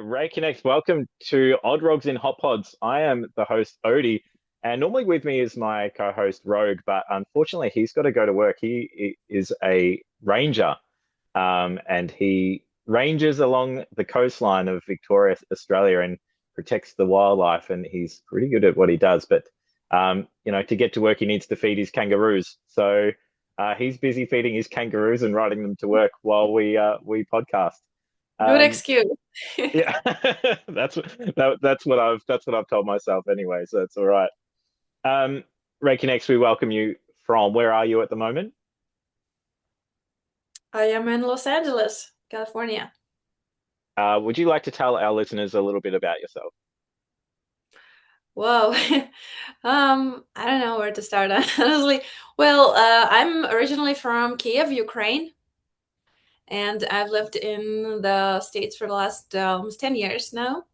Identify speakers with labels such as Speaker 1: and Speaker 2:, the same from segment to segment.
Speaker 1: Ray Kennex, welcome to Odrogs in HotPods. I am the host, Odie, and normally with me is my co-host, Rogue, but unfortunately he's got to go to work. He is a ranger, and he ranges along the coastline of Victoria, Australia, and protects the wildlife, and he's pretty good at what he does. But to get to work, he needs to feed his kangaroos. So he's busy feeding his kangaroos and riding them to work while we podcast.
Speaker 2: Good
Speaker 1: Um,
Speaker 2: excuse.
Speaker 1: yeah, that's what I've told myself anyway, so it's all right. Reiki Next, we welcome you from. Where are you at the moment?
Speaker 2: I am in Los Angeles, California.
Speaker 1: Would you like to tell our listeners a little bit about yourself?
Speaker 2: Whoa. I don't know where to start, honestly. Well, I'm originally from Kiev, Ukraine, and I've lived in the States for the last almost 10 years now.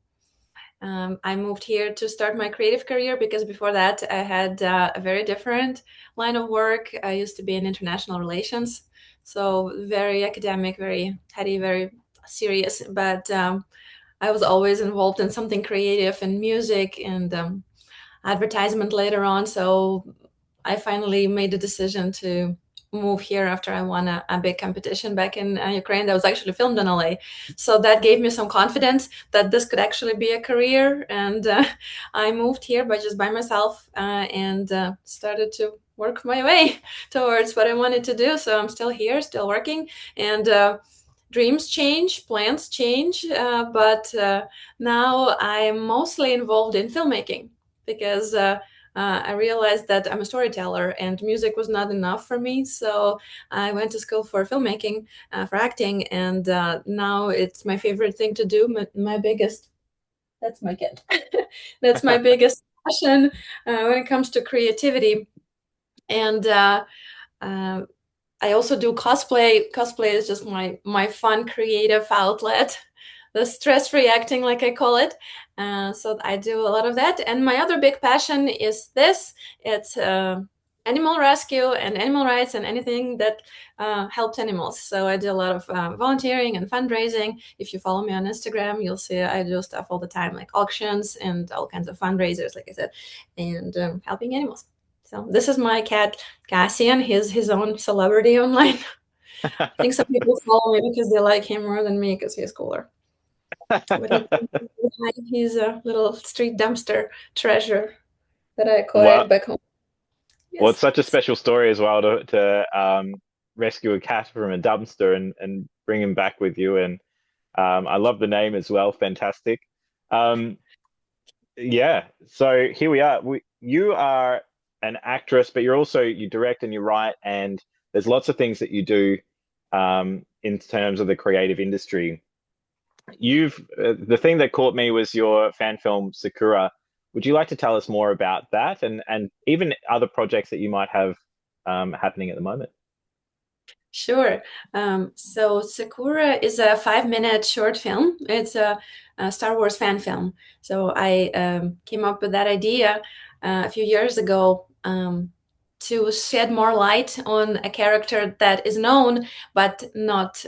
Speaker 2: I moved here to start my creative career because before that I had a very different line of work. I used to be in international relations, so very academic, very heady, very serious. But I was always involved in something creative and music and advertisement later on. So I finally made the decision to move here after I won a big competition back in Ukraine that was actually filmed in LA. So that gave me some confidence that this could actually be a career. And I moved here by myself and started to work my way towards what I wanted to do. So I'm still here, still working. And dreams change, plans change, but now I'm mostly involved in filmmaking because I realized that I'm a storyteller and music was not enough for me. So I went to school for filmmaking, for acting, and now it's my favorite thing to do. My biggest, that's my kid. That's my biggest passion when it comes to creativity. And uh, I also do cosplay. Cosplay is just my fun creative outlet, the stress-free acting, like I call it. So I do a lot of that. And my other big passion is this. It's animal rescue and animal rights and anything that helps animals. So I do a lot of volunteering and fundraising. If you follow me on Instagram, you'll see I do stuff all the time, like auctions and all kinds of fundraisers, like I said, and helping animals. So this is my cat Cassian. He's his own celebrity online. I think some people follow me because they like him more than me because he's cooler. But he's a little street dumpster treasure that I
Speaker 1: Well,
Speaker 2: acquired back home.
Speaker 1: well, it's
Speaker 2: Yes.
Speaker 1: such a special story as well to rescue a cat from a dumpster and bring him back with you. And I love the name as well. Fantastic. Um, Yeah, so here we are. You are an actress, but you direct and you write, and there's lots of things that you do in terms of the creative industry. The thing that caught me was your fan film Secura. Would you like to tell us more about that and even other projects that you might have happening at the moment?
Speaker 2: Sure. So Sakura is a 5-minute short film. It's a Star Wars fan film. So I came up with that idea a few years ago to shed more light on a character that is known but not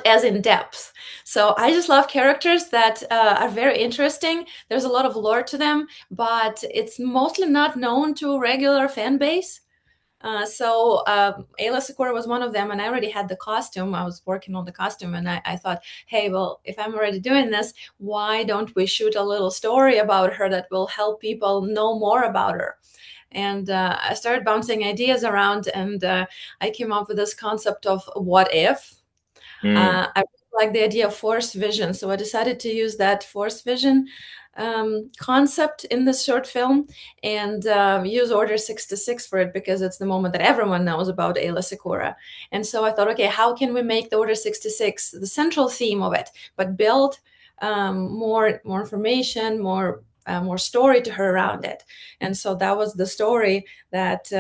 Speaker 2: as in depth. So I just love characters that are very interesting. There's a lot of lore to them, but it's mostly not known to a regular fan base. So Ayla Sakura was one of them, and I already had the costume. I was working on the costume, and I thought, hey, well, if I'm already doing this, why don't we shoot a little story about her that will help people know more about her? And I started bouncing ideas around, and I came up with this concept of what if.
Speaker 1: Mm,
Speaker 2: I really like the idea of force vision, so I decided to use that force vision concept in this short film and use Order 66 for it because it's the moment that everyone knows about Ayla Secura. And so I thought, okay, how can we make the Order 66 the central theme of it, but build more information, more story to her around it. And so that was the story that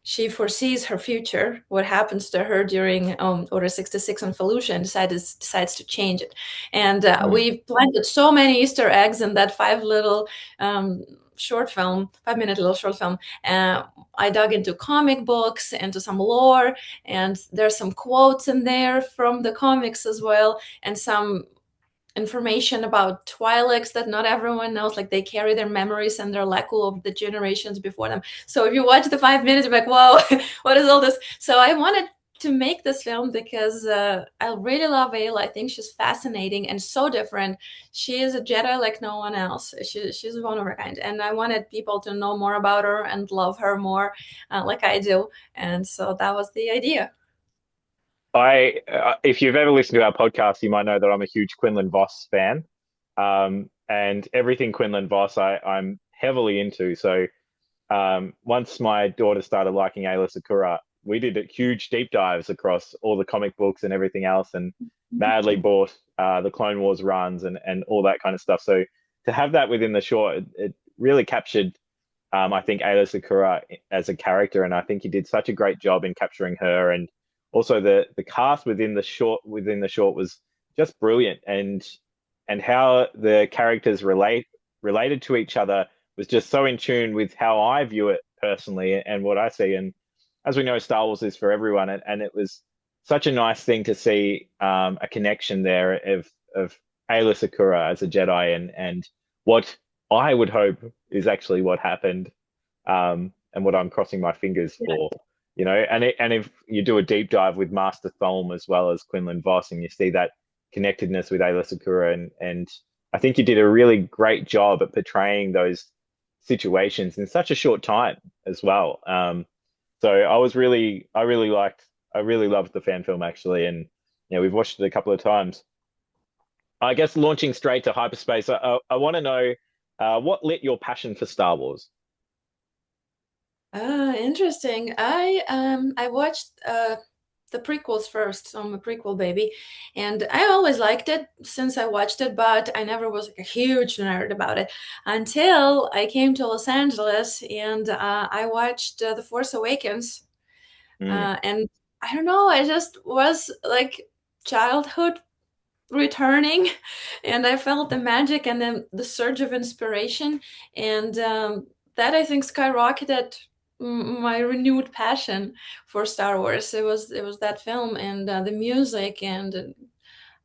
Speaker 2: she foresees her future, what happens to her during Order 66 on Felucia, and decides to change it. And
Speaker 1: mm,
Speaker 2: we planted so many Easter eggs in that short film, 5-minute little short film. I dug into comic books, into some lore, and there's some quotes in there from the comics as well, and some information about Twi'leks that not everyone knows. Like they carry their memories and their leku of the generations before them. So if you watch the 5 minutes, you're like, whoa, what is all this? So I wanted to make this film because I really love Ayla. I think she's fascinating and so different. She is a Jedi like no one else. She's one of her kind, and I wanted people to know more about her and love her more, like I do. And so that was the idea.
Speaker 1: If you've ever listened to our podcast, you might know that I'm a huge Quinlan Voss fan. And everything Quinlan Voss, I'm heavily into. So once my daughter started liking Ayla Secura, we did huge deep dives across all the comic books and everything else, and madly bought the Clone Wars runs and all that kind of stuff. So to have that within the short, it really captured, I think, Ayla Secura as a character, and I think he did such a great job in capturing her, and also the cast within the short was just brilliant, and how the characters related to each other was just so in tune with how I view it personally and what I see. And as we know, Star Wars is for everyone, and it was such a nice thing to see a connection there of Ayla Secura as a Jedi and what I would hope is actually what happened, and what I'm crossing my fingers for. And if you do a deep dive with Master Tholm as well as Quinlan Voss, and you see that connectedness with Ayla Secura, and I think you did a really great job at portraying those situations in such a short time as well. So I really loved the fan film actually, and we've watched it a couple of times. I guess launching straight to hyperspace, I want to know what lit your passion for Star Wars?
Speaker 2: Interesting. I watched the prequels first. So I'm a prequel baby, and I always liked it since I watched it, but I never was like a huge nerd about it until I came to Los Angeles and I watched The Force Awakens.
Speaker 1: Mm,
Speaker 2: And I don't know, I just was like childhood returning, and I felt the magic and then the surge of inspiration, and that I think skyrocketed my renewed passion for Star Wars. It was that film and the music and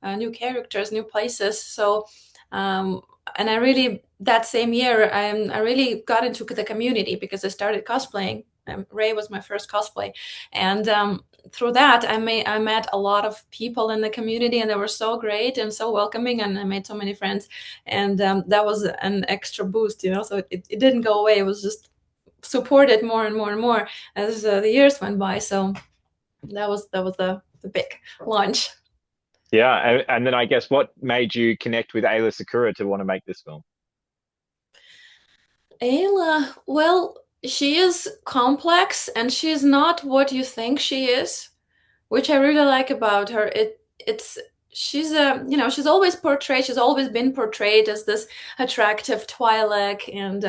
Speaker 2: new characters, new places. So, um, and I really that same year I really got into the community because I started cosplaying. Ray was my first cosplay, and through that I met a lot of people in the community, and they were so great and so welcoming, and I made so many friends, and that was an extra boost, So it didn't go away. It was just supported more and more and more as the years went by. So that was the big launch.
Speaker 1: yeah, and then I guess what made you connect with Ayla Secura to want to make this film?
Speaker 2: Ayla, well, she is complex and she's not what you think she is, which I really like about her. It's she's she's always portrayed, she's always been portrayed as this attractive Twi'lek and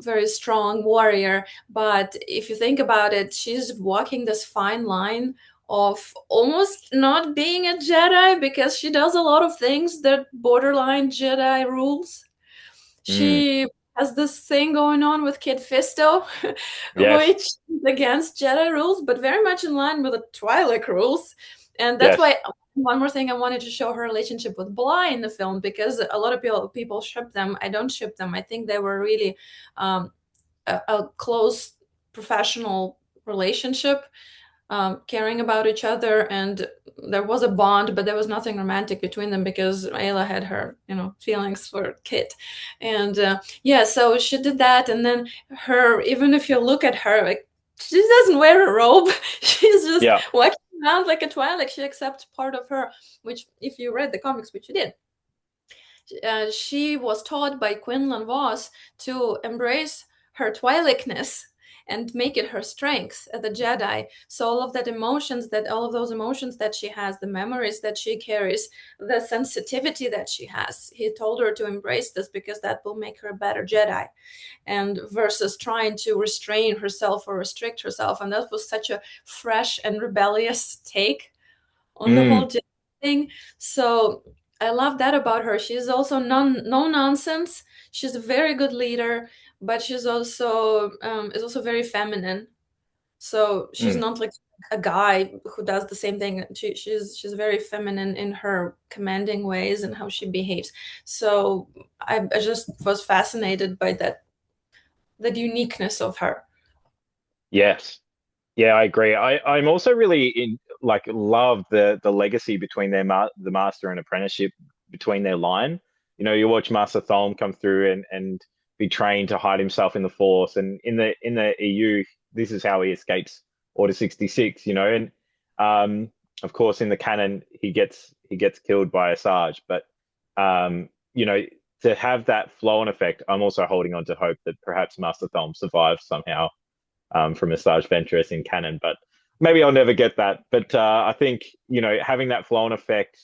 Speaker 2: very strong warrior. But if you think about it, she's walking this fine line of almost not being a Jedi because she does a lot of things that borderline Jedi rules.
Speaker 1: Mm,
Speaker 2: She has this thing going on with Kid Fisto,
Speaker 1: yes,
Speaker 2: which is against Jedi rules, but very much in line with the Twi'lek rules. And that's
Speaker 1: yes.
Speaker 2: why one more thing I wanted to show her relationship with Bly in the film because a lot of people ship them. I don't ship them. I think they were really a close professional relationship, caring about each other, and there was a bond, but there was nothing romantic between them because Ayla had her, feelings for Kit, and yeah, so she did that, and then her, even if you look at her, like she doesn't wear a robe, she's just
Speaker 1: Yeah.
Speaker 2: walking around like a Twilight. She accepts part of her, which if you read the comics, which you did, she was taught by Quinlan Voss to embrace her Twi'lekness and make it her strength as a Jedi. So all of those emotions that she has, the memories that she carries, the sensitivity that she has, he told her to embrace this because that will make her a better Jedi. And versus trying to restrain herself or restrict herself. And that was such a fresh and rebellious take on the
Speaker 1: Mm,
Speaker 2: whole thing. So I love that about her. She's also no nonsense. She's a very good leader, but she's also is also very feminine. So she's
Speaker 1: Mm.
Speaker 2: not like a guy who does the same thing. She's very feminine in her commanding ways and how she behaves. So I just was fascinated by that uniqueness of her.
Speaker 1: Yes. Yeah, I agree. I'm also really in like love the legacy between the master and apprenticeship between their line. You know, you watch Master Thom come through and be trained to hide himself in the Force, and in the EU, this is how he escapes Order 66. You know, and of course in the canon he gets killed by a Sarge, but you know, to have that flow on effect, I'm also holding on to hope that perhaps Master Thom survives somehow from a Sarge Ventress in canon, but maybe I'll never get that. But I think, you know, having that flow on effect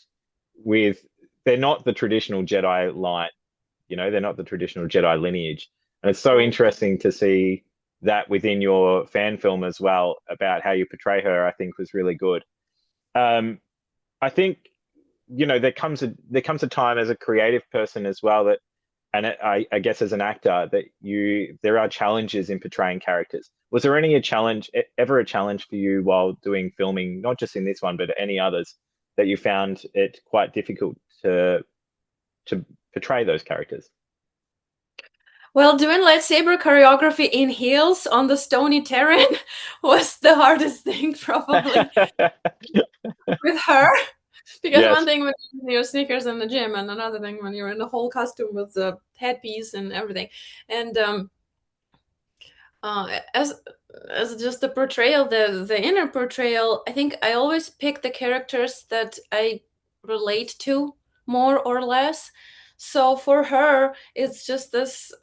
Speaker 1: with, they're not the traditional Jedi line, you know, they're not the traditional Jedi lineage. And it's so
Speaker 2: Right.
Speaker 1: interesting to see that within your fan film as well about how you portray her, I think was really good. Um, I think, you know, there comes a time as a creative person as well that I guess as an actor that there are challenges in portraying characters. Was there any a challenge ever a challenge for you while doing filming, not just in this one, but any others that you found it quite difficult to portray those characters?
Speaker 2: Well, doing lightsaber choreography in heels on the stony terrain was the hardest thing, probably, with her. Because one
Speaker 1: Yes,
Speaker 2: thing when you're in your sneakers in the gym, and another thing when you're in the whole costume with the headpiece and everything. And as just the portrayal, the inner portrayal, I think I always pick the characters that I relate to more or less. So for her, it's just this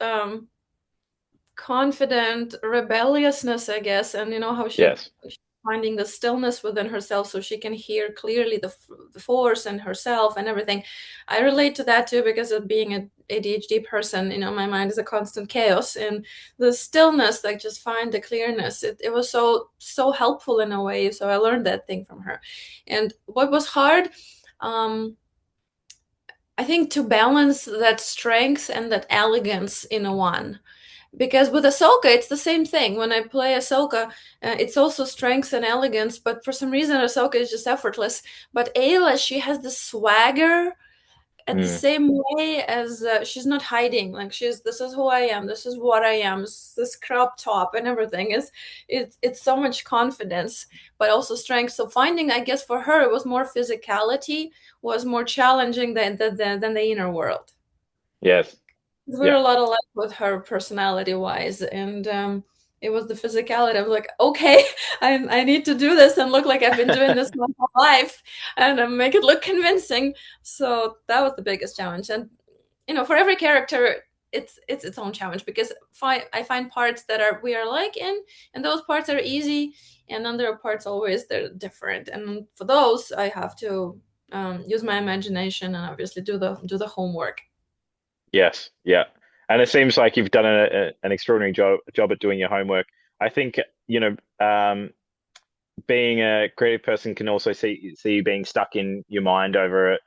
Speaker 2: confident rebelliousness, I guess, and you know how
Speaker 1: yes,
Speaker 2: she's finding the stillness within herself so she can hear clearly the force and herself and everything. I relate to that too because of being an ADHD person. You know, my mind is a constant chaos, and the stillness, like just find the clearness. It was so helpful in a way. So I learned that thing from her. And what was hard, um, I think, to balance that strength and that elegance in a one, because with Ahsoka, it's the same thing. When I play Ahsoka, it's also strength and elegance, but for some reason, Ahsoka is just effortless. But Ayla, she has the swagger at the
Speaker 1: mm,
Speaker 2: same way as she's not hiding. Like this is who I am. This is what I am. This crop top and everything is, it's so much confidence, but also strength. So finding, I guess, for her, it was more physicality was more challenging than the inner world.
Speaker 1: yes,
Speaker 2: We're
Speaker 1: yeah,
Speaker 2: a lot alike with her personality wise, and it was the physicality. I was like, okay, I need to do this and look like I've been doing this my whole life, and make it look convincing. So that was the biggest challenge, and you know, for every character, it's its own challenge because I find parts that are we are like, and those parts are easy, and then there are parts always they're different, and for those I have to use my imagination and obviously do the homework.
Speaker 1: yes, yeah. And it seems like you've done an extraordinary job at doing your homework. I think, you know, being a creative person can also see you being stuck in your mind over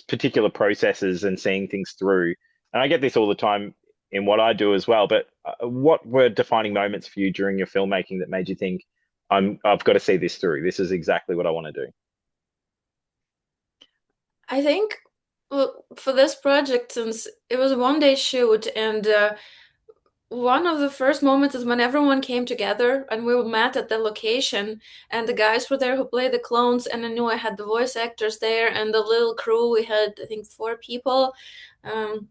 Speaker 1: particular processes and seeing things through. And I get this all the time in what I do as well. But what were defining moments for you during your filmmaking that made you think, I've got to see this through. This is exactly what I want to do.
Speaker 2: I think, well, for this project, since it was a 1 day shoot, and one of the first moments is when everyone came together and we met at the location, and the guys were there who played the clones, and I knew I had the voice actors there, and the little crew. We had, I think, 4 people, um,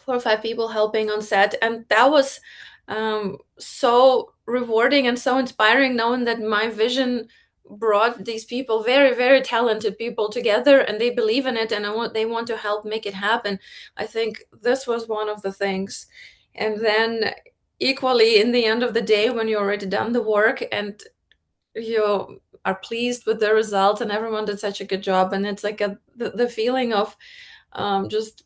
Speaker 2: 4 or 5 people helping on set, and that was so rewarding and so inspiring, knowing that my vision brought these people, very very talented people, together, and they believe in it, and they want to help make it happen. I think this was one of the things. And then equally, in the end of the day, when you already done the work and you are pleased with the result and everyone did such a good job, and it's like the feeling of just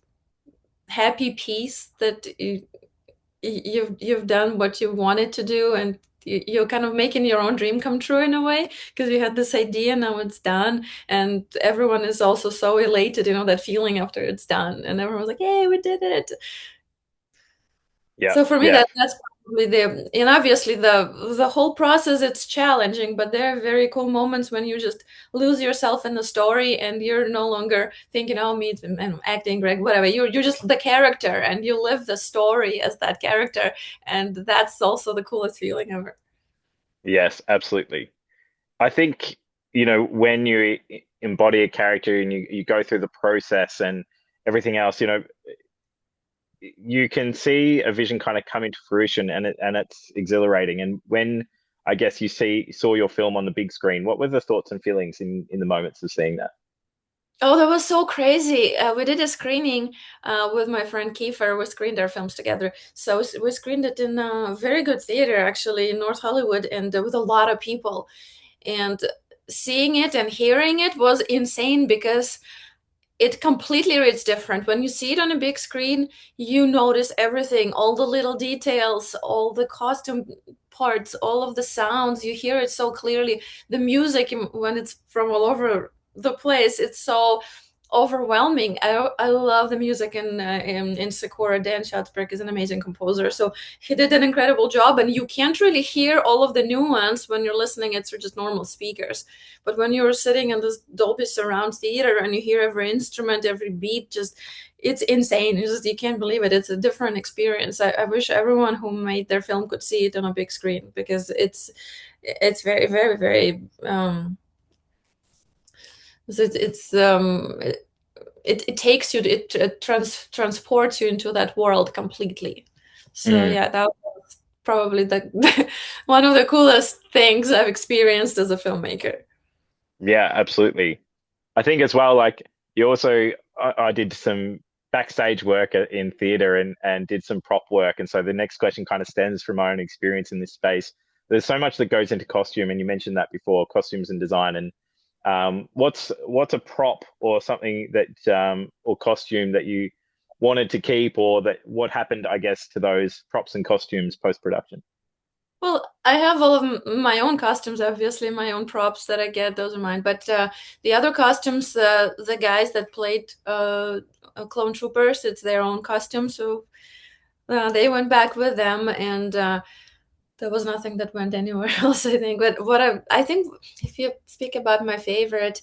Speaker 2: happy peace that you've done what you wanted to do, and you're kind of making your own dream come true in a way, because you had this idea, now it's done, and everyone is also so elated, you know, that feeling after it's done, and everyone's like, "Yay, we did it!"
Speaker 1: Yeah,
Speaker 2: So for me,
Speaker 1: yeah,
Speaker 2: that's with the and obviously the whole process it's challenging, but there are very cool moments when you just lose yourself in the story and you're no longer thinking, oh, me and acting, Greg, whatever. You're just the character and you live the story as that character, and that's also the coolest feeling ever.
Speaker 1: Yes, absolutely. I think, when you embody a character and you go through the process and everything else, you can see a vision kind of come into fruition, and it's exhilarating. And when I guess saw your film on the big screen, what were the thoughts and feelings in the moments of seeing that?
Speaker 2: Oh, that was so crazy. We did a screening with my friend Kiefer. We screened our films together. So we screened it in a very good theater, actually, in North Hollywood, and with a lot of people. And seeing it and hearing it was insane because it completely reads different. When you see it on a big screen, you notice everything, all the little details, all the costume parts, all of the sounds. You hear it so clearly. The music, when it's from all over the place, it's so overwhelming. I love the music in Secura. Dan Schatzberg is an amazing composer, so he did an incredible job. And you can't really hear all of the nuance when you're listening it through just normal speakers. But when you're sitting in this Dolby surround theater and you hear every instrument, every beat, just it's insane. You can't believe it. It's a different experience. I wish everyone who made their film could see it on a big screen because it's very very very it takes you it transports you into that world completely. So
Speaker 1: Mm,
Speaker 2: yeah, that was probably the one of the coolest things I've experienced as a filmmaker.
Speaker 1: yeah, absolutely. I think as well, like you also, I did some backstage work in theater and did some prop work. And so the next question kind of stems from my own experience in this space. There's so much that goes into costume, and you mentioned that before, costumes and design. And what's a prop or something that or costume that you wanted to keep, or that what happened, I guess, to those props and costumes post production?
Speaker 2: Well, I have all of my own costumes, obviously, my own props that I get, those are mine. But the other costumes, the guys that played clone troopers, it's their own costume. So they went back with them, and there was nothing that went anywhere else, I think. But I think if you speak about my favorite,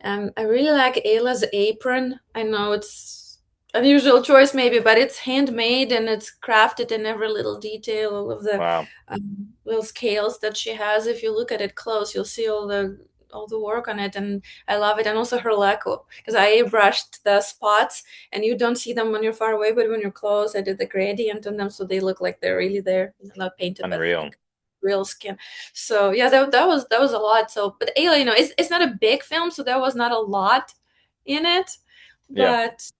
Speaker 2: I really like Ayla's apron. I know it's unusual choice maybe, but it's handmade and it's crafted in every little detail, all of the
Speaker 1: Wow,
Speaker 2: little scales that she has. If you look at it close, you'll see all the work on it, and I love it. And also her lacquer, because I airbrushed the spots, and you don't see them when you're far away, but when you're close, I did the gradient on them, so they look like they're really there, not painted, but
Speaker 1: unreal.
Speaker 2: like real skin. So yeah, that was a lot. So, but Ayla, it's not a big film, so there was not a lot in it,
Speaker 1: Yeah.
Speaker 2: but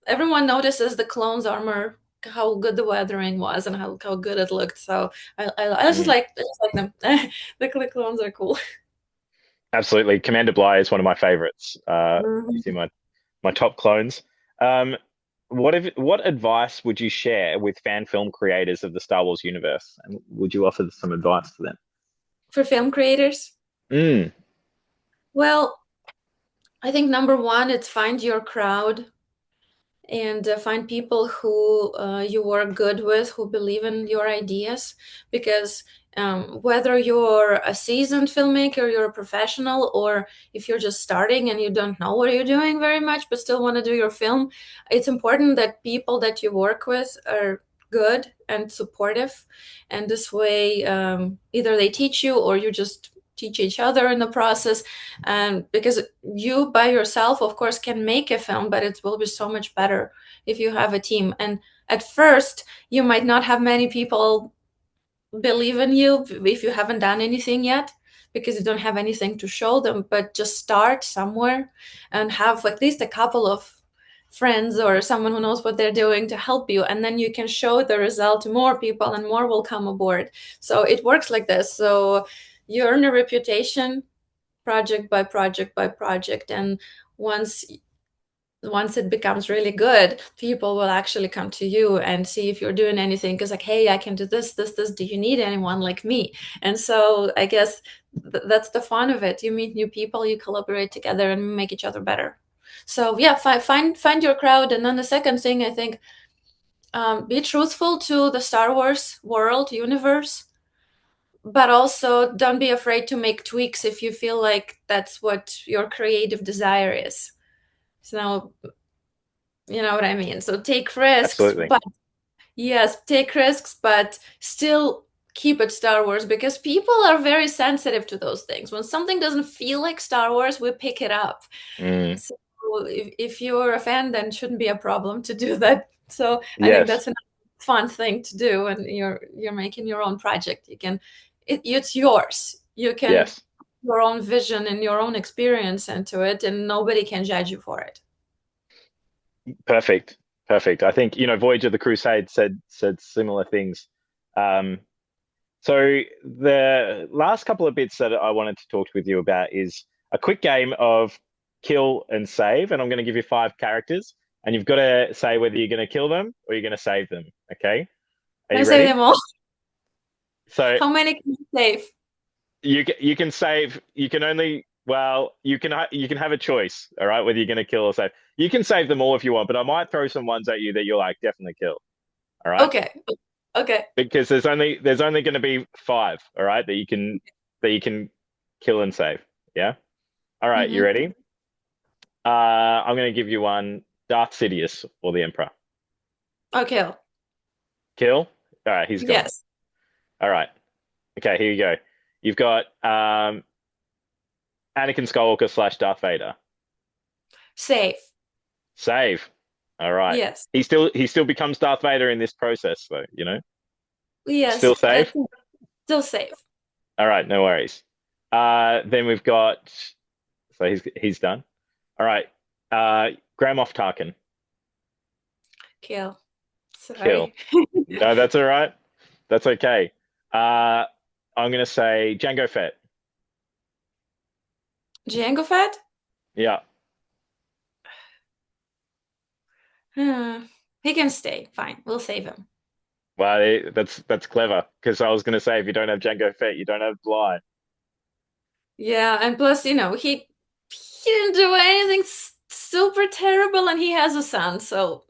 Speaker 2: everyone notices the clone's armor, how good the weathering was, and how good it looked. So
Speaker 1: Mm.
Speaker 2: I just like them. The clones are cool.
Speaker 1: Absolutely. Commander Bly is one of my favorites. He's in
Speaker 2: Mhm.
Speaker 1: my top clones. Um, what advice would you share with fan film creators of the Star Wars universe? And would you offer some advice to them?
Speaker 2: For film creators,
Speaker 1: Mm,
Speaker 2: well, I think number one, it's find your crowd and find people who you work good with, who believe in your ideas. Because whether you're a seasoned filmmaker, you're a professional, or if you're just starting and you don't know what you're doing very much, but still want to do your film, it's important that people that you work with are good and supportive. And this way, either they teach you or you just teach each other in the process. And because you by yourself, of course, can make a film, but it will be so much better if you have a team. And at first, you might not have many people believe in you if you haven't done anything yet, because you don't have anything to show them. But just start somewhere and have at least a couple of friends or someone who knows what they're doing to help you, and then you can show the result to more people and more will come aboard. So it works like this. So you earn a reputation project by project by project, and once once it becomes really good, people will actually come to you and see if you're doing anything, because like, hey, I can do this, do you need anyone like me? And so I guess that's the fun of it. You meet new people, you collaborate together and make each other better. So yeah, find your crowd. And then the second thing, I think, Be truthful to the Star Wars world universe, but also don't be afraid to make tweaks if you feel like that's what your creative desire is. So, you know what I mean? So take risks,
Speaker 1: Absolutely.
Speaker 2: but yes, take risks, but still keep it Star Wars because people are very sensitive to those things. When something doesn't feel like Star Wars, we pick it up.
Speaker 1: Mm,
Speaker 2: So if you're a fan, then it shouldn't be a problem to do that. So I think
Speaker 1: yes.
Speaker 2: that's a fun thing to do when you're making your own project. You can it's yours. You can
Speaker 1: Yes.
Speaker 2: your own vision and your own experience into it, and nobody can judge you for it.
Speaker 1: Perfect. Perfect. I think, Voyage of the Crusade said similar things. Um, so the last couple of bits that I wanted to talk with you about is a quick game of kill and save, and I'm going to give you five characters, and you've got to say whether you're going to kill them or you're going to save them. Okay? Are
Speaker 2: Can I
Speaker 1: you
Speaker 2: save
Speaker 1: ready?
Speaker 2: them all?
Speaker 1: So
Speaker 2: How many can you save?
Speaker 1: you can save. You can only you can have a choice. All right, whether you're going to kill or save. You can save them all if you want, but I might throw some ones at you that you're like definitely kill. All right,
Speaker 2: Okay. Okay.
Speaker 1: because there's only going to be five. All right, that you can kill and save. Yeah. All right, you
Speaker 2: Mm-hmm.
Speaker 1: ready? I'm going to give you one: Darth Sidious or the Emperor.
Speaker 2: Okay.
Speaker 1: Kill. All right, he's gone.
Speaker 2: Yes.
Speaker 1: All right. Okay, here you go. You've got Anakin Skywalker slash Darth Vader.
Speaker 2: Save.
Speaker 1: Save. All right.
Speaker 2: Yes.
Speaker 1: He still becomes Darth Vader in this process, though.
Speaker 2: Yes.
Speaker 1: Still save.
Speaker 2: Still save.
Speaker 1: All right, no worries. Then we've got. So he's done. All right. Grand Moff Tarkin.
Speaker 2: Kill.
Speaker 1: Kill.
Speaker 2: Sorry.
Speaker 1: No, that's all right. That's okay. Uh, I'm gonna say Jango Fett.
Speaker 2: Jango Fett?
Speaker 1: Yeah.
Speaker 2: Hmm. He can stay. Fine. We'll save him.
Speaker 1: Well, that's clever because I was gonna say if you don't have Jango Fett, you don't have Bly.
Speaker 2: Yeah, and plus, he didn't do anything super terrible, and he has a son, so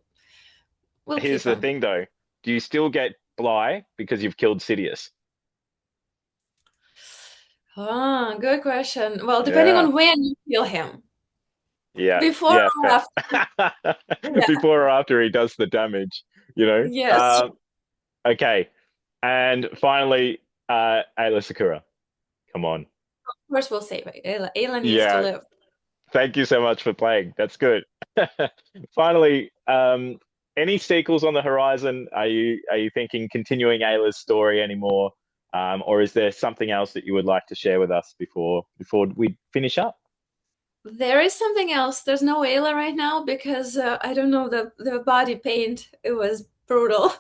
Speaker 2: we'll
Speaker 1: Here's
Speaker 2: keep
Speaker 1: the
Speaker 2: him.
Speaker 1: thing, though. Do you still get Bly because you've killed Sidious?
Speaker 2: Ah, good question. Well, depending
Speaker 1: Yeah.
Speaker 2: on when you kill him,
Speaker 1: Yeah,
Speaker 2: before
Speaker 1: yeah,
Speaker 2: or after. Yeah.
Speaker 1: before or after he does the damage, you know.
Speaker 2: Yes.
Speaker 1: Okay, and finally, Ayla Sakura. Come on.
Speaker 2: Of course, we'll save it. Ayla needs to
Speaker 1: Yeah,
Speaker 2: live.
Speaker 1: thank you so much for playing. That's good. Finally, any sequels on the horizon? Are you thinking continuing Ayla's story anymore, or is there something else that you would like to share with us before we finish up?
Speaker 2: There is something else. There's no Ayla right now because I don't know the body paint. It was brutal.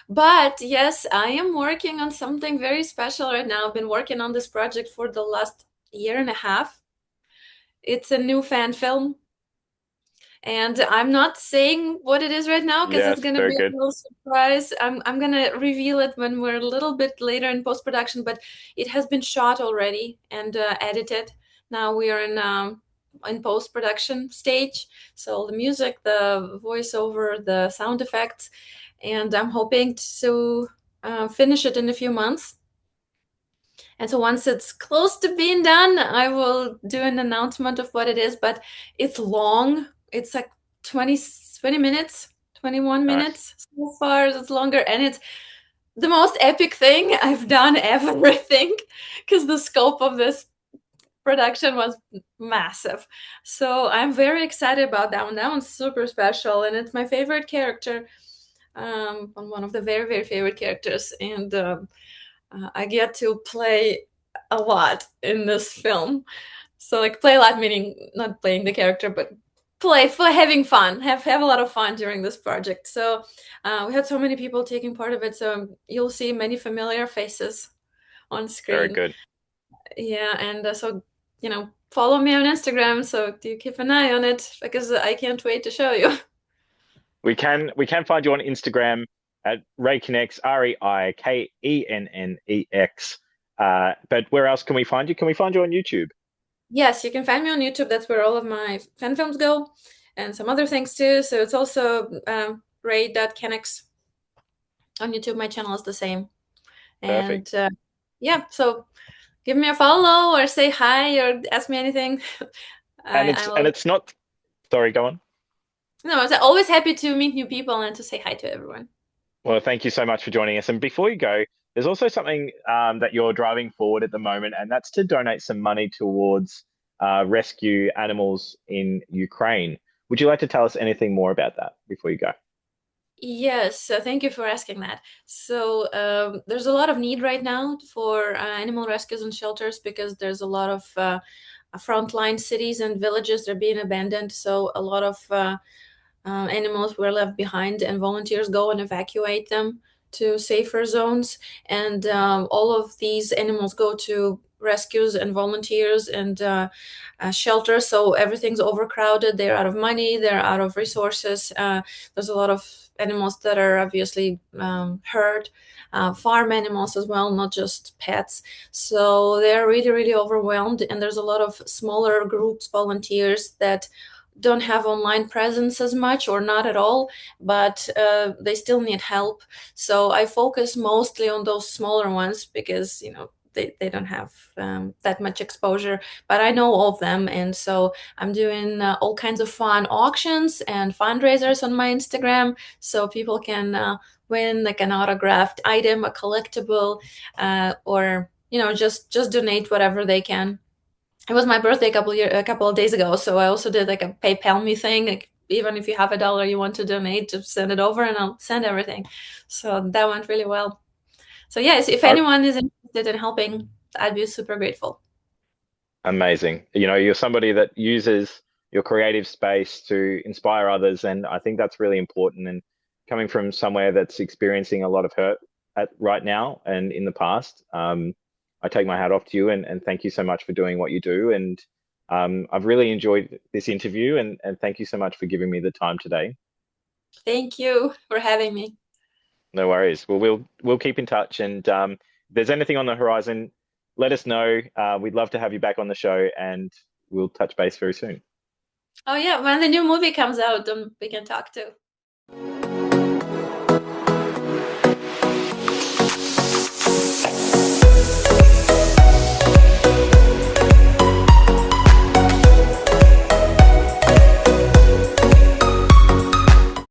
Speaker 2: But yes, I am working on something very special right now. I've been working on this project for the last year and a half. It's a new fan film, and I'm not saying what it is right now because it's
Speaker 1: Yes,
Speaker 2: gonna
Speaker 1: very
Speaker 2: be a
Speaker 1: good.
Speaker 2: little surprise. I'm gonna reveal it when we're a little bit later in post-production, but it has been shot already and edited. Now we are in post-production stage. So the music, the voiceover, the sound effects, and I'm hoping to finish it in a few months. And so once it's close to being done, I will do an announcement of what it is, but it's long. It's like 20 minutes, 21
Speaker 1: Nice.
Speaker 2: minutes so far. It's longer, and it's the most epic thing I've done ever, I think, because the scope of this production was massive. So I'm very excited about that one. That one's super special, and it's my favorite character. One of the very, very favorite characters. And I get to play a lot in this film. So like play a lot meaning not playing the character, but play for having fun, have a lot of fun during this project. So we had so many people taking part of it. So you'll see many familiar faces on
Speaker 1: Very
Speaker 2: screen.
Speaker 1: good.
Speaker 2: Yeah, and so follow me on Instagram. So do keep an eye on it because I can't wait to show you.
Speaker 1: We can find you on Instagram at Kennex, ReiKennex. But where else can we find you? Can we find you on YouTube?
Speaker 2: Yes, you can find me on YouTube. That's where all of my fan films go, and some other things too. So it's also Ray.Kennex. On YouTube, my channel is the same.
Speaker 1: Perfect.
Speaker 2: And yeah, so give me a follow or say hi or ask me anything. I
Speaker 1: And
Speaker 2: will.
Speaker 1: it's not, sorry, go on.
Speaker 2: No, I'm always happy to meet new people and to say hi to everyone.
Speaker 1: Well, thank you so much for joining us. And before you go, there's also something that you're driving forward at the moment, and that's to donate some money towards rescue animals in Ukraine. Would you like to tell us anything more about that before you go?
Speaker 2: Yes, thank you for asking that. So, there's a lot of need right now for animal rescues and shelters because there's a lot of frontline cities and villages that are being abandoned. So, a lot of animals were left behind, and volunteers go and evacuate them to safer zones. And all of these animals go to rescues and volunteers and shelters. So everything's overcrowded. They're out of money. They're out of resources. There's a lot of animals that are obviously hurt. Farm animals as well, not just pets. So they're really, really overwhelmed. And there's a lot of smaller groups, volunteers that don't have online presence as much or not at all, but they still need help. So I focus mostly on those smaller ones because, they don't have that much exposure, but I know all of them. And so I'm doing all kinds of fun auctions and fundraisers on my Instagram so people can win like an autographed item, a collectible, or, just donate whatever they can. It was my birthday a couple of days ago, so I also did like a PayPal me thing. Like even if you have $1 you want to donate, just send it over and I'll send everything. So that went really well. So yes, if
Speaker 1: Oh,
Speaker 2: anyone is interested in helping, I'd be super grateful.
Speaker 1: amazing. You know, you're somebody that uses your creative space to inspire others, and I think that's really important. And coming from somewhere that's experiencing a lot of hurt right now and in the past, I take my hat off to you and thank you so much for doing what you do. And I've really enjoyed this interview, and thank you so much for giving me the time today.
Speaker 2: Thank you for having me.
Speaker 1: No worries. Well, we'll keep in touch, and if there's anything on the horizon, let us know. We'd love to have you back on the show, and we'll touch base very soon.
Speaker 2: Oh yeah, when the new movie comes out, then we can talk too.